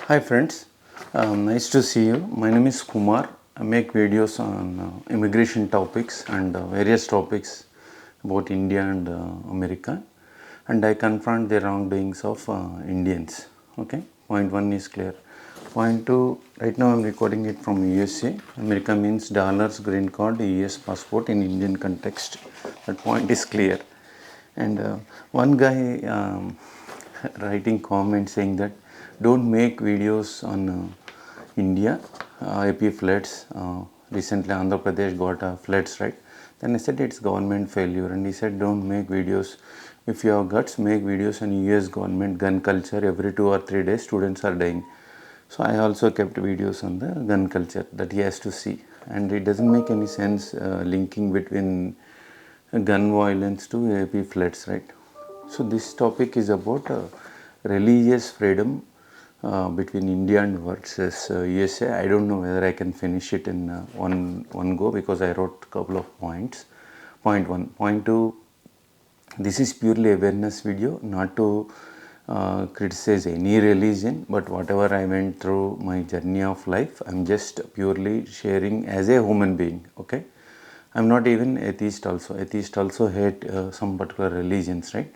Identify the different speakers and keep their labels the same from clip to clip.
Speaker 1: Hi friends, nice to see you. My name is Kumar. I make videos on immigration topics and various topics about India and America, and I confront the wrongdoings of Indians. Okay, point one is clear. Point two, right now I'm recording it from USA. America means dollars, green card, US passport in Indian context. That point is clear. And one guy writing comments saying that don't make videos on India, AP floods. Recently, Andhra Pradesh got floods, right? Then I said it's government failure, and he said don't make videos. If you have guts, make videos on US government gun culture. Every 2 or 3 days, students are dying. So I also kept videos on the gun culture that he has to see, and it doesn't make any sense linking between gun violence to AP floods, right? So this topic is about religious freedom between India and versus USA. I don't know whether I can finish it in one go because I wrote a couple of points. Point one, point two. This is purely awareness video, not to criticize any religion, but whatever I went through my journey of life, I'm just purely sharing as a human being. Okay. I'm not even atheist also. Atheist also hate some particular religions, right?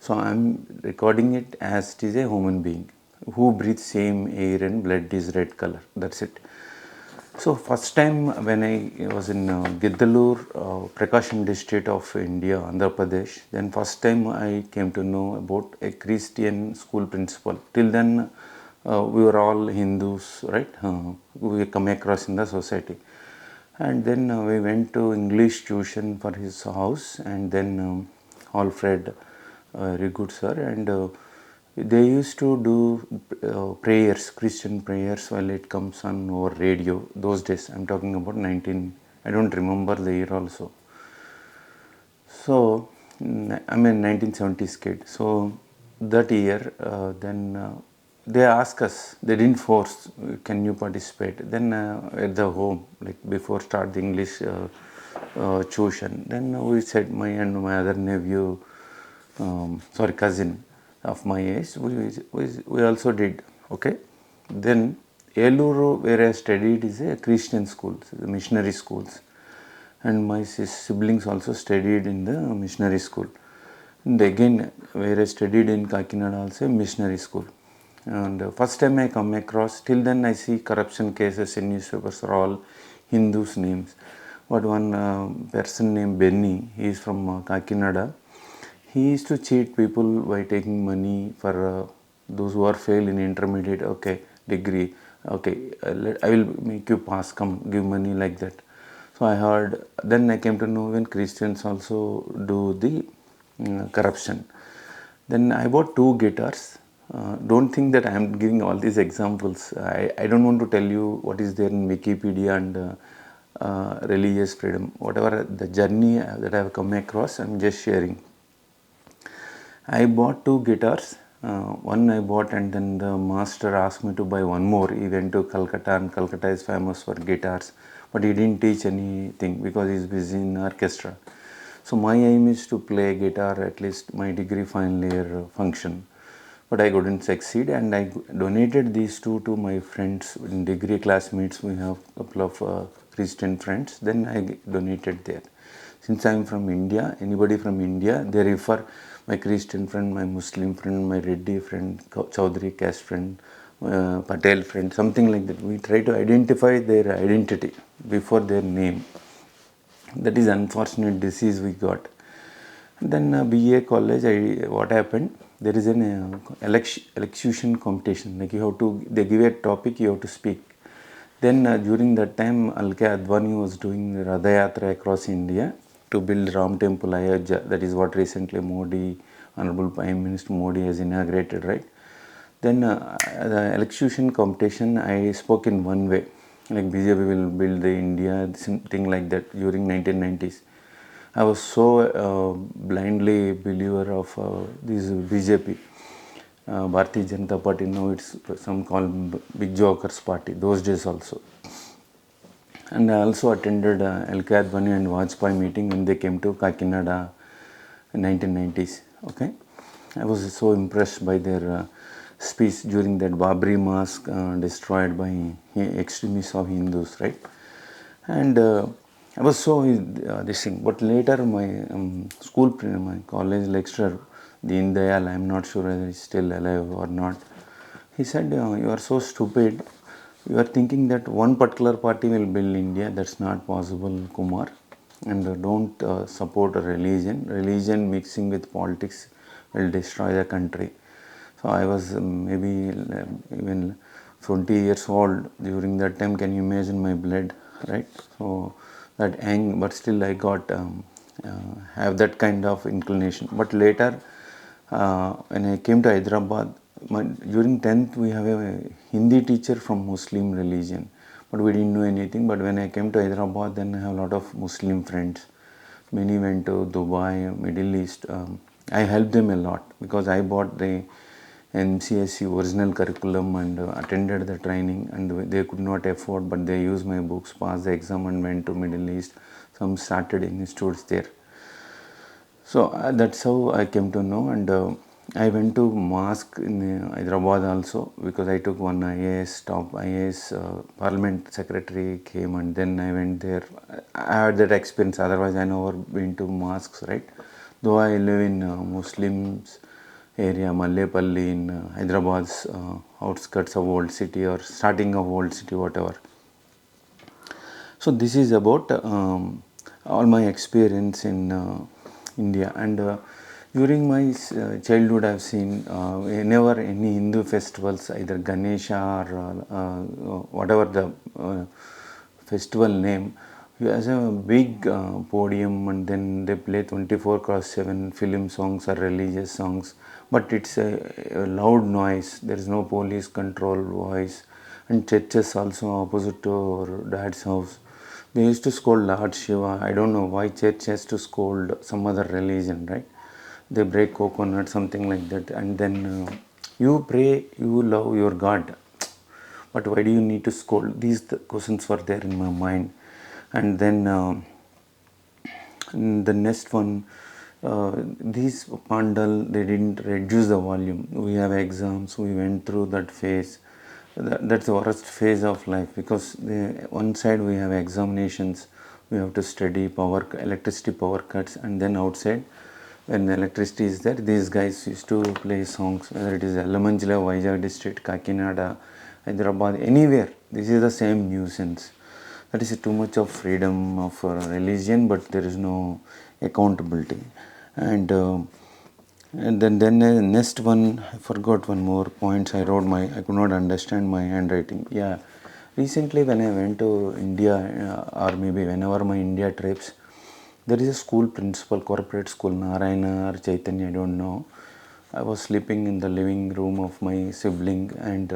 Speaker 1: So I'm recording it as it is a human being who breathes same air and blood is red color. That's it. So first time when I was in Giddalur, Prakasham district of India, Andhra Pradesh, then first time I came to know about a Christian school principal. Till then we were all Hindus, right? We come across in the society. And then we went to English tuition for his house, and then Alfred, very good sir, and they used to do prayers, Christian prayers, while it comes on over radio. Those days, I'm talking about 19. I don't remember the year also. So I'm a 1970s kid. So that year, then they asked us. They didn't force. Can you participate? Then at the home, like before start the English tuition. Then we said, my and my other nephew, cousin of my age, we also did. Okay. Then Eluru, where I studied, is a Christian school, the missionary schools, and my siblings also studied in the missionary school. And again, where I studied in Kakinada, also missionary school. And first time I come across, till then I see corruption cases in newspapers are all Hindus names. But one person named Benny, he is from Kakinada. He used to cheat people by taking money for those who are failed in intermediate, okay, degree. Okay, I will make you pass, come give money like that. So I heard, then I came to know when Christians also do the corruption. Then I bought 2 guitars. Don't think that I am giving all these examples. I don't want to tell you what is there in Wikipedia and religious freedom. Whatever the journey that I have come across, I am just sharing. I bought 2 guitars. One I bought, and then the master asked me to buy one more. He went to Calcutta, and Calcutta is famous for guitars, but he didn't teach anything because he's busy in orchestra. So my aim is to play guitar at least my degree final year function, but I couldn't succeed, and I donated these two to my friends in degree classmates. We have a couple of Christian friends. Then I donated there. Since I am from India, anybody from India, they refer my Christian friend, my Muslim friend, my Reddy friend, Chaudhary caste friend, Patel friend, something like that. We try to identify their identity before their name. That is unfortunate disease we got. Then BA college, what happened? There is an elocution competition. Like you have to, they give a topic, you have to speak. Then during that time, Alke Advani was doing Radha Yatra across India to build Ram Temple Ayodhya. That is what recently Modi, Honorable Prime Minister Modi has inaugurated, right? Then the elocution competition, I spoke in one way, like BJP will build the India, something like that during 1990s. I was so blindly believer of this BJP, Bharatiya Janata Party. Now it's some called Big Jokers Party. Those days also. And I also attended LK Advani and Vajpayee meeting when they came to Kakinada in 1990s. Okay, I was so impressed by their speech during that Babri mosque destroyed by extremists of Hindus, right? And I was so this thing. But later, my my college lecturer, Deen Dayal, I'm not sure whether he's still alive or not. He said, "You are so stupid. You are thinking that one particular party will build India. That's not possible, Kumar. And don't support a religion. Religion mixing with politics will destroy the country." So I was maybe even 20 years old during that time. Can you imagine my blood, right? So that but still I got have that kind of inclination. But later, when I came to Hyderabad, during 10th we have a Hindi teacher from Muslim religion, but we didn't know anything. But when I came to Hyderabad, then I have a lot of Muslim friends. Many went to Dubai, Middle East. I helped them a lot because I bought the MCSE original curriculum and attended the training, and they could not afford, but they used my books, passed the exam and went to Middle East. Some started institutes there. So that's how I came to know, and I went to mosque in Hyderabad also because I took one IAS, top IAS parliament secretary came, and then I went there. I had that experience, otherwise I never been to mosques, right? Though I live in Muslims area, Mallepalli in Hyderabad's outskirts of old city or starting of old city, whatever. So this is about all my experience in India, and during my childhood I've seen whenever any Hindu festivals, either Ganesha or whatever the festival name, he has a big podium, and then they play 24/7 film songs or religious songs, but it's a loud noise. There is no police control voice, and churches also opposite to our dad's house. They used to scold Lord Shiva. I don't know why church has to scold some other religion, right? They break coconut, something like that, and then you pray, you love your God, but why do you need to scold? These questions were there in my mind, and then the next one, these pandal, they didn't reduce the volume. We have exams, we went through that phase. That's the worst phase of life, because one side we have examinations, we have to study electricity power cuts, and then outside when the electricity is there, these guys used to play songs, whether it is Alamanjila, Vizag district, Kakinada, Hyderabad, anywhere. This is the same nuisance. That is too much of freedom of religion, but there is no accountability. And then next one, I forgot one more points. I could not understand my handwriting. Yeah, recently when I went to India, or maybe whenever my India trips, there is a school principal, corporate school, Narayana or Chaitanya, I don't know. I was sleeping in the living room of my sibling, and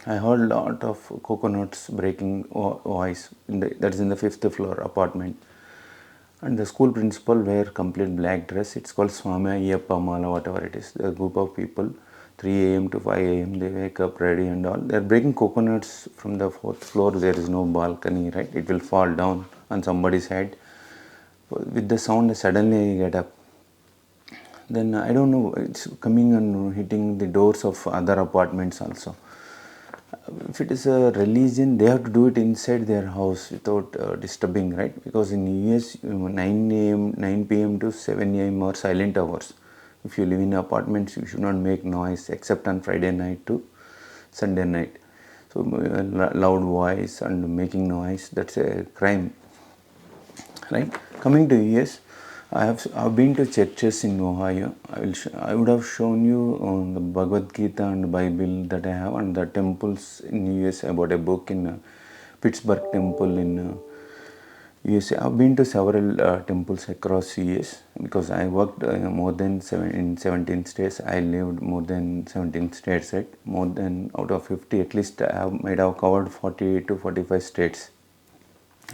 Speaker 1: I heard a lot of coconuts breaking voice. That is in the 5th floor apartment. And the school principal wear complete black dress. It's called Swami Ayyappa Mala, whatever it is. A group of people, 3 a.m. to 5 a.m. They wake up ready and all. They're breaking coconuts from the 4th floor. There is no balcony, right? It will fall down on somebody's head. With the sound, suddenly I get up. Then I don't know, it's coming and hitting the doors of other apartments also. If it is a religion, they have to do it inside their house without disturbing, right? Because in US, 9 p.m. to 7 a.m. are silent hours. If you live in apartments, you should not make noise except on Friday night to Sunday night. So loud voice and making noise, that's a crime, right? Coming to US, I've been to churches in Ohio. I would have shown you on the Bhagavad Gita and Bible that I have, and the temples in US. I bought a book in Pittsburgh Temple in USA. I've been to several temples across US because I worked more than 17 states. I lived more than 17 states, right? More than out of 50, at least I might have covered 40 to 45 states,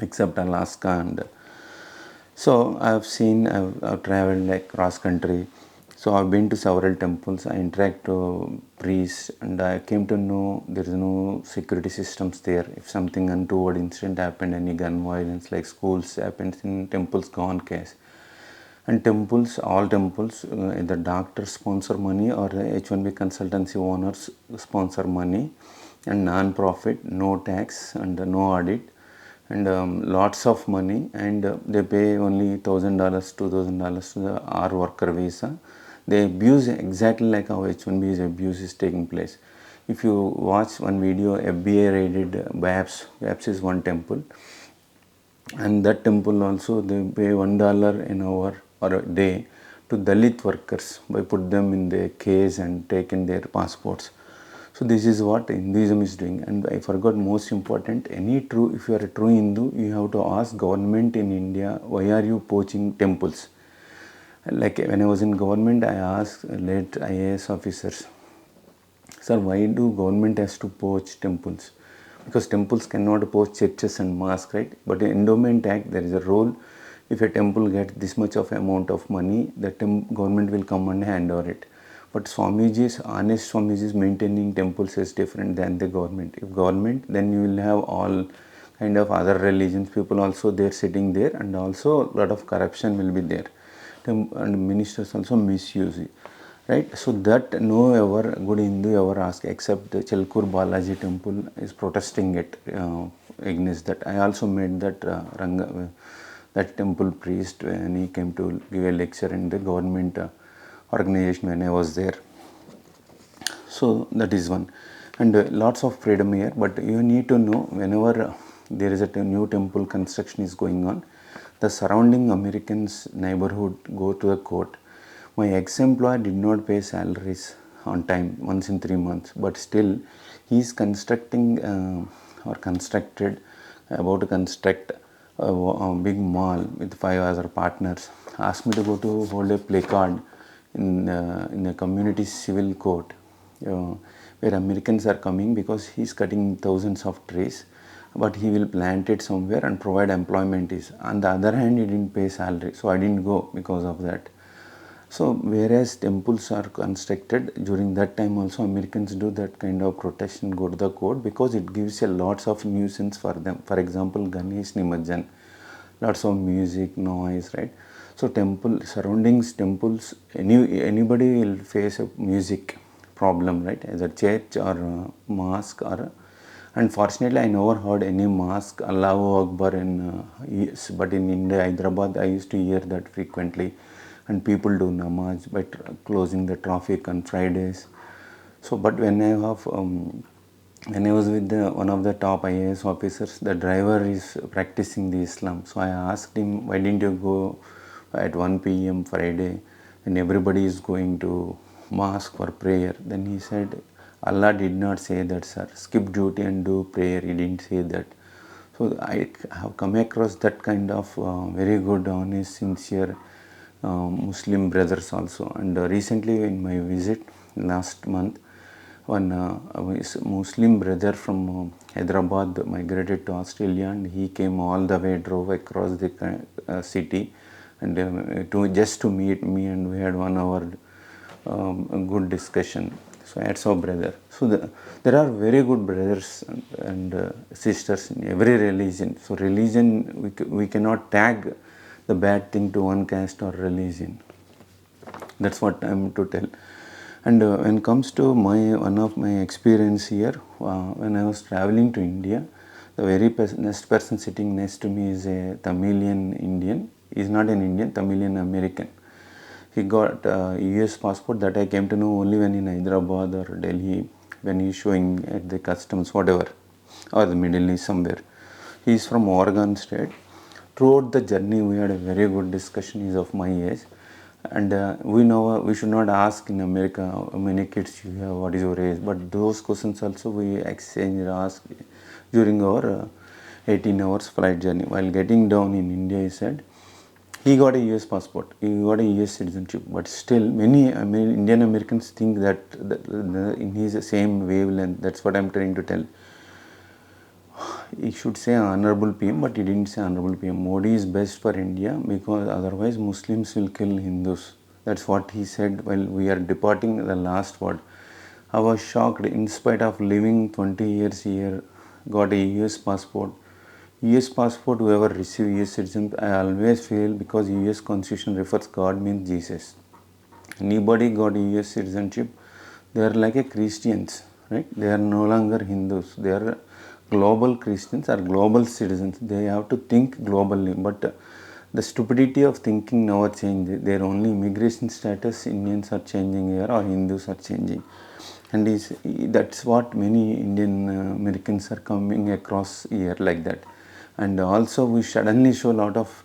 Speaker 1: except Alaska. And so I've traveled like cross country. So I've been to several temples. I interact to priests, and I came to know there is no security systems there. If something untoward incident happened, any gun violence like schools happens in temples, gone case. And temples, all temples, either doctors sponsor money or H1B consultancy owners sponsor money, and non-profit, no tax and no audit, and lots of money, and they pay only $1,000, $2,000 to the R worker visa. They abuse exactly like how H1B abuse is taking place. If you watch one video, FBI raided BAPS. BAPS is one temple, and that temple also they pay $1 an hour or a day to Dalit workers by put them in their case and taken their passports. So this is what Hinduism is doing. And I forgot most important, if you are a true Hindu, you have to ask government in India, why are you poaching temples? Like when I was in government, I asked late IAS officers, sir, why do government has to poach temples? Because temples cannot poach churches and mosques, right? But in Endowment Act, there is a rule. If a temple gets this much of amount of money, the government will come and hand over it. But Swamiji's, honest Swamiji's maintaining temples is different than the government. If government, then you will have all kind of other religions people also there sitting there, and also a lot of corruption will be there. And ministers also misuse it. Right, so that no ever good Hindu ever ask, except the Chelkur Balaji temple is protesting it against that. I also met that that temple priest when he came to give a lecture in the government organization when I was there. So that is one, and lots of freedom here. But you need to know, whenever there is a new temple construction is going on, the surrounding Americans neighborhood go to the court. My ex-employer did not pay salaries on time, once in 3 months, but still he is constructing or constructed, about to construct a big mall with 5 other partners. Asked me to go to hold a placard in the community civil court where Americans are coming, because he is cutting thousands of trees, but he will plant it somewhere and provide employment. On the other hand, he didn't pay salary, so I didn't go because of that. So whereas temples are constructed, during that time also Americans do that kind of protection, go to the court, because it gives a lots of nuisance for them. For example, Ganesh Nimajjan, lots of music, noise, right? So temple surroundings, temples, anybody will face a music problem, right? As a church or mosque, or unfortunately I never heard any mosque Allahu Akbar in but in India, Hyderabad, I used to hear that frequently. And people do namaz by closing the traffic on Fridays. So, but when I was with one of the top IAS officers, the driver is practicing the Islam. So I asked him, why didn't you go at 1 p.m. Friday and everybody is going to mosque for prayer? Then he said, Allah did not say that, sir. Skip duty and do prayer. He didn't say that. So I have come across that kind of very good, honest, sincere Muslim brothers also. And recently in my visit last month, one Muslim brother from Hyderabad migrated to Australia, and he came all the way, drove across the city, and just to meet me, and we had 1 hour good discussion. So that's our brother. So there are very good brothers and sisters in every religion. So religion, we cannot tag the bad thing to one caste or religion. That's what I'm to tell. And when it comes to one of my experience here, when I was traveling to India, the very next person sitting next to me is a Tamilian Indian. He's not an Indian, Tamilian American. He got a US passport that I came to know only when in Hyderabad or Delhi, when he's showing at the customs, whatever, or the Middle East somewhere. He's from Oregon state. Throughout the journey, we had a very good discussion. He's of my age, and we should not ask in America how many kids you have, what is your age, but those questions also we exchange ask during our 18 hours flight journey. While getting down in India, he said he got a US passport, he got a US citizenship, but still many Indian Americans think that in his same wavelength. That's what I'm trying to tell. He should say Honorable PM, but he didn't say Honorable PM. Modi is best for India because otherwise Muslims will kill Hindus. That's what he said while we are departing, the last word. I was shocked. In spite of living 20 years here, got a US passport, US passport, whoever receive US citizenship, I always feel because US constitution refers God means Jesus. Anybody got US citizenship, they are like a Christians, right? They are no longer Hindus. They are global Christians or global citizens. They have to think globally. But the stupidity of thinking now changed. Their only immigration status, Indians are changing here or Hindus are changing. And that's what many Indian Americans are coming across here like that. And also we suddenly show a lot of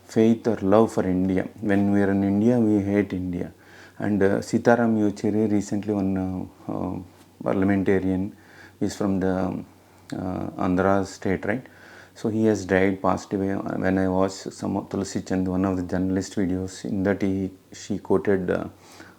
Speaker 1: faith or love for India. When we are in India, we hate India. And Sitaram Yechury, recently one parliamentarian, is from the Andhra state, right? So he has died, passed away. When I watched some of Tulsi Chand, one of the journalist videos, in that she quoted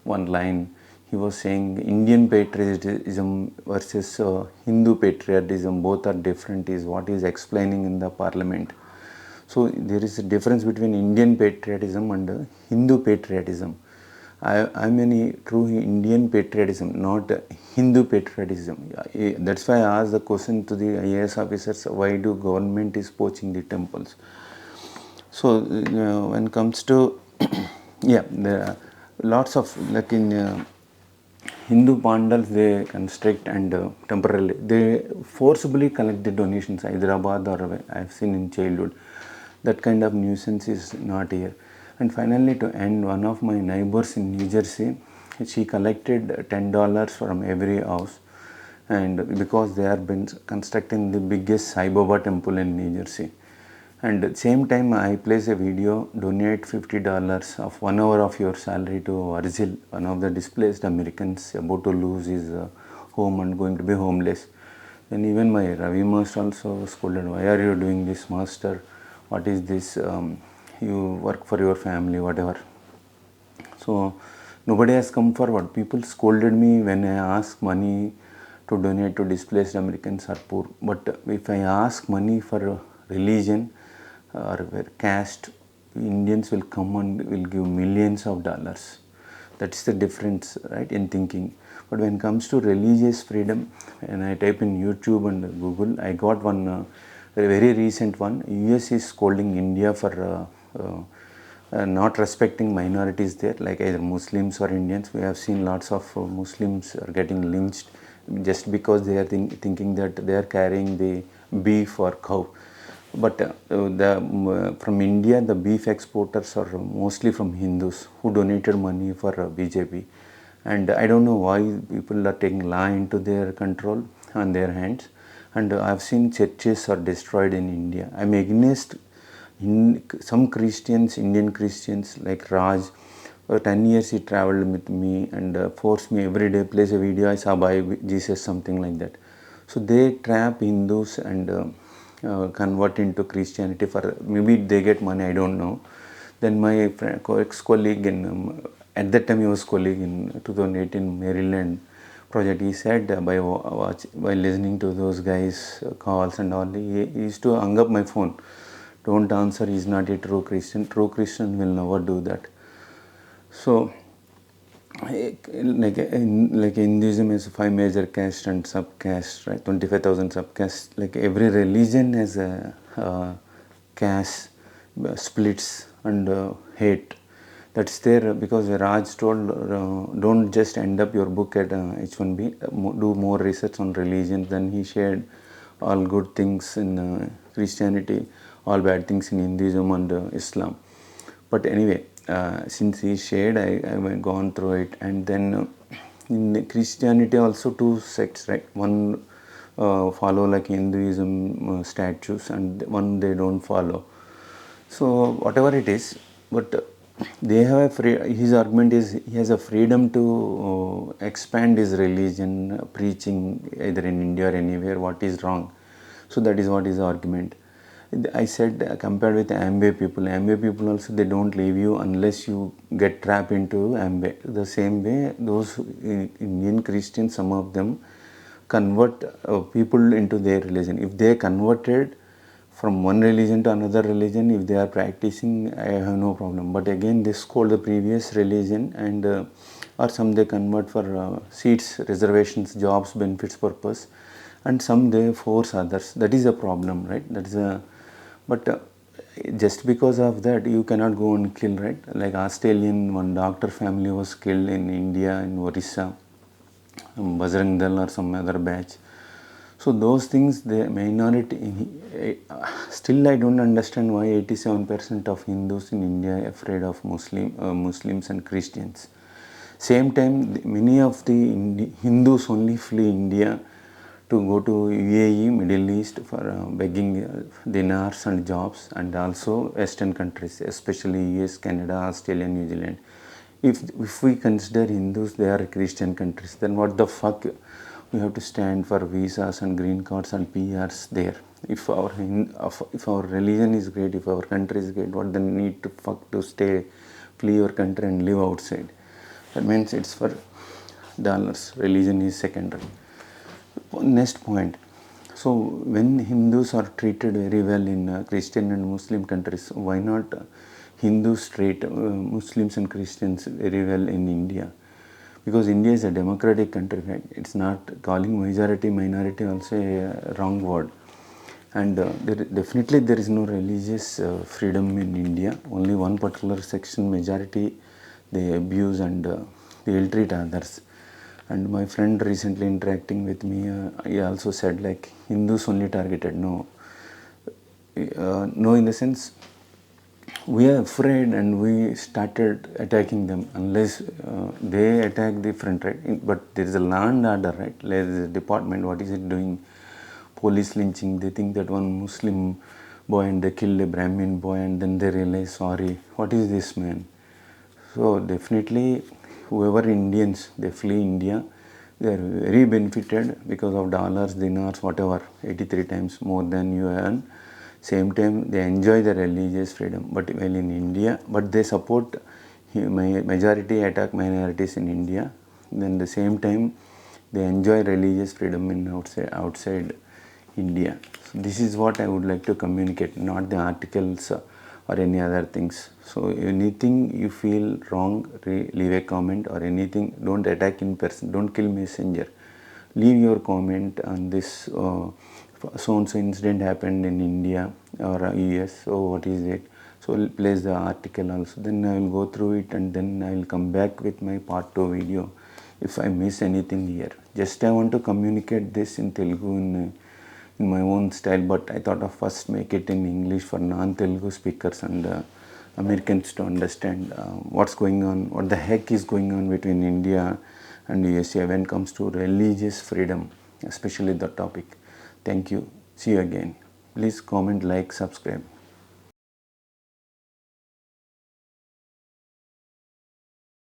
Speaker 1: one line. He was saying Indian patriotism versus Hindu patriotism, both are different, is what he is explaining in the parliament. So there is a difference between Indian patriotism and Hindu patriotism. I mean a true Indian patriotism, not Hindu patriotism. That's why I asked the question to the IAS officers, why do government is poaching the temples? So when it comes to yeah, there are lots of like in Hindu pandals they construct and temporarily they forcibly collect the donations. Hyderabad or I've seen in childhood. That kind of nuisance is not here. And finally, to end, one of my neighbors in New Jersey, she collected $10 from every house, and because they have been constructing the biggest Sai Baba temple in New Jersey. And at the same time, I place a video, donate $50 of 1 hour of your salary to Arzil, one of the displaced Americans about to lose his home and going to be homeless. Then even my Ravi master also scolded, why are you doing this, master? What is this? You work for your family, whatever. So nobody has come forward. People scolded me when I ask money to donate to displaced Americans or poor. But if I ask money for religion or caste, Indians will come and will give millions of dollars. That's the difference, right, in thinking. But when it comes to religious freedom, when I type in YouTube and Google, I got one a very recent one. US is scolding India for not respecting minorities there, like either Muslims or Indians. We have seen lots of Muslims are getting lynched just because they are thinking that they are carrying the beef or cow. But from India, the beef exporters are mostly from Hindus who donated money for BJP. And I don't know why people are taking law into their control on their hands. And I've seen churches are destroyed in India. I'm against some Christians, Indian Christians like Raj. For 10 years he traveled with me and forced me every day, plays a video, I saw by Jesus, something like that. So they trap Hindus and convert into Christianity for maybe they get money, I don't know. Then my friend, ex-colleague in at that time he was colleague in 2018 Maryland project, he said by listening to those guys calls and all, he used to hang up my phone. Don't answer, he's not a true Christian. True Christian will never do that. So like Hinduism has 5 major castes and subcastes, right? 25,000 subcastes. Like every religion has a caste splits and hate. That's there because Raj told don't just end up your book at H1B, do more research on religion. Then he shared all good things in Christianity, all bad things in Hinduism and Islam. But anyway, since he shared, I have gone through it. And then in Christianity also 2 sects, right? One follow like Hinduism statues and one they don't follow. So whatever it is, but they have his argument is he has a freedom to expand his religion, preaching either in India or anywhere, what is wrong. So that is what his argument. I said compared with Amway people also they don't leave you unless you get trapped into Amway. The same way those Indian Christians, some of them convert people into their religion. If they converted from one religion to another religion, if they are practicing, I have no problem. But again, they scold the previous religion and or some they convert for seats, reservations, jobs, benefits purpose. and some they force others. That is a problem, right? That is a, but just because of that you cannot go and kill, right? Like Australian one doctor family was killed in India, in Orissa, Bajrang Dal or some other batch. So those things, the minority, still I don't understand why 87% of Hindus in India are afraid of Muslims and Christians. Same time, many of the Hindus only flee India to go to UAE, Middle East for begging dinars and jobs, and also Western countries, especially US, Canada, Australia, New Zealand. If we consider Hindus, they are Christian countries, then what the fuck we have to stand for visas and green cards and PRs there? If our religion is great, if our country is great, what the need to fuck to stay, flee your country and live outside? That means it's for dollars. Religion is secondary. Next point. So when Hindus are treated very well in Christian and Muslim countries, why not Hindus treat Muslims and Christians very well in India? Because India is a democratic country, right? It's not calling majority minority also a wrong word. And definitely there is no religious freedom in India. Only one particular section, majority, they abuse and they ill treat others. And my friend recently interacting with me, he also said like Hindus only targeted. No, no, in the sense we are afraid and we started attacking them unless they attack the front, right? But there is a law and order, right? There is a department. What is it doing? Police lynching. They think that one Muslim boy and they killed a Brahmin boy and then they realize, sorry, what is this, man? So definitely whoever Indians, they flee India, they are very benefited because of dollars, dinars, whatever, 83 times more than you earn. Same time they enjoy the religious freedom, but while in India, but they support majority attack minorities in India. Then the same time they enjoy religious freedom in outside India. So this is what I would like to communicate, not the articles or any other things. So anything you feel wrong, leave a comment, or anything. Don't attack in person. Don't kill messenger. Leave your comment on this. So-and-so incident happened in India or US. So what is it? So I'll place the article also. Then I will go through it and then I will come back with my part 2 video if I miss anything here. Just I want to communicate this in Telugu in my own style, but I thought of first make it in English for non-Telugu speakers and Americans to understand what's going on, what the heck is going on between India and USA when it comes to religious freedom, especially the topic. Thank you. See you again. Please comment, like, subscribe.